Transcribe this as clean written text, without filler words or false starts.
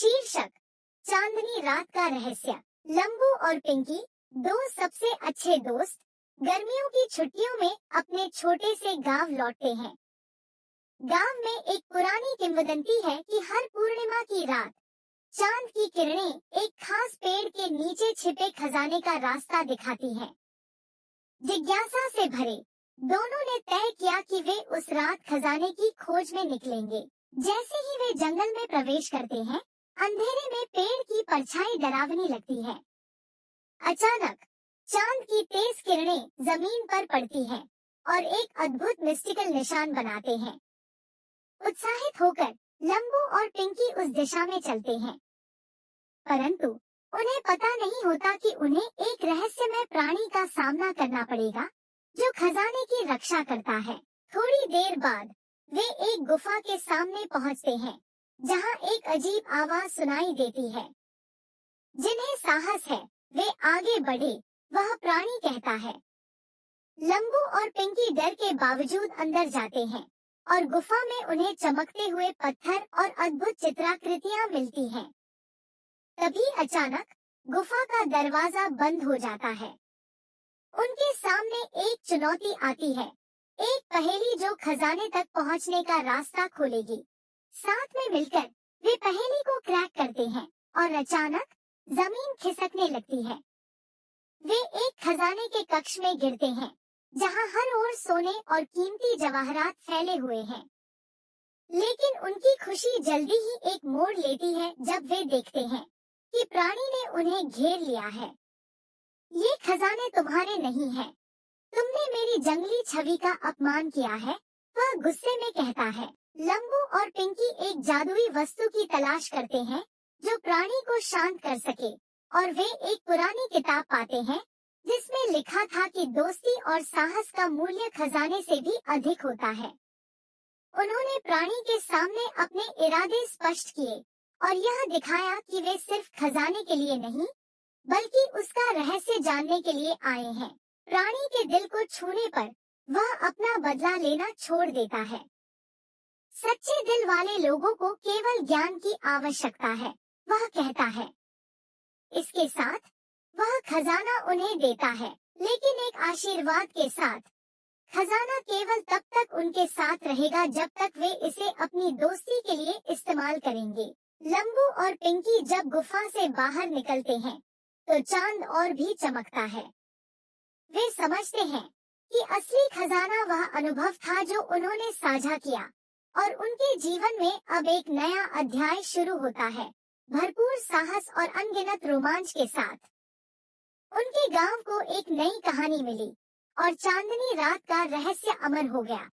शीर्षक चांदनी रात का रहस्य। लंबू और पिंकी, दो सबसे अच्छे दोस्त, गर्मियों की छुट्टियों में अपने छोटे से गांव लौटते हैं। गांव में एक पुरानी किंवदंती है कि हर पूर्णिमा की रात चांद की किरणें एक खास पेड़ के नीचे छिपे खजाने का रास्ता दिखाती हैं। जिज्ञासा से भरे दोनों ने तय किया कि वे उस रात खजाने की खोज में निकलेंगे। जैसे ही वे जंगल में प्रवेश करते हैं, अंधेरे में पेड़ की परछाई डरावनी लगती है। अचानक चांद की तेज किरणें जमीन पर पड़ती हैं और एक अद्भुत मिस्टिकल निशान बनाते हैं। उत्साहित होकर लंबू और पिंकी उस दिशा में चलते हैं, परंतु उन्हें पता नहीं होता कि उन्हें एक रहस्यमय प्राणी का सामना करना पड़ेगा जो खजाने की रक्षा करता है। थोड़ी देर बाद वे एक गुफा के सामने पहुंचते हैं, जहां एक अजीब आवाज सुनाई देती है। जिन्हें साहस है वे आगे बढ़े, वह प्राणी कहता है। लंबू और पिंकी डर के बावजूद अंदर जाते हैं और गुफा में उन्हें चमकते हुए पत्थर और अद्भुत चित्राकृतियां मिलती हैं। तभी अचानक गुफा का दरवाजा बंद हो जाता है। उनके सामने एक चुनौती आती है, एक पहेली जो खजाने तक पहुंचने का रास्ता खोलेगी। साथ में मिलकर वे पहेली को क्रैक करते हैं और अचानक जमीन खिसकने लगती है। वे एक खजाने के कक्ष में गिरते हैं, जहां हर ओर सोने और कीमती जवाहरात फैले हुए हैं। लेकिन उनकी खुशी जल्दी ही एक मोड़ लेती है जब वे देखते हैं कि प्राणी ने उन्हें घेर लिया है। ये खजाने तुम्हारे नहीं हैं। तुमने मेरी जंगली छवि का अपमान किया है, वह गुस्से में कहता है। लंबू और पिंकी एक जादुई वस्तु की तलाश करते हैं जो प्राणी को शांत कर सके, और वे एक पुरानी किताब पाते हैं जिसमें लिखा था कि दोस्ती और साहस का मूल्य खजाने से भी अधिक होता है। उन्होंने प्राणी के सामने अपने इरादे स्पष्ट किए और यह दिखाया कि वे सिर्फ खजाने के लिए नहीं, बल्कि उसका रहस्य जानने के लिए आए हैं। प्राणी के दिल को छूने पर वह अपना बदला लेना छोड़ देता है। सच्चे दिल वाले लोगों को केवल ज्ञान की आवश्यकता है, वह कहता है। इसके साथ वह खजाना उन्हें देता है, लेकिन एक आशीर्वाद के साथ। खजाना केवल तब तक उनके साथ रहेगा जब तक वे इसे अपनी दोस्ती के लिए इस्तेमाल करेंगे। लंबू और पिंकी जब गुफा से बाहर निकलते हैं, तो चांद और भी चमकता है। वे समझते हैं कि असली खजाना वह अनुभव था जो उन्होंने साझा किया, और उनके जीवन में अब एक नया अध्याय शुरू होता है, भरपूर साहस और अनगिनत रोमांच के साथ। उनके गांव को एक नई कहानी मिली और चांदनी रात का रहस्य अमर हो गया।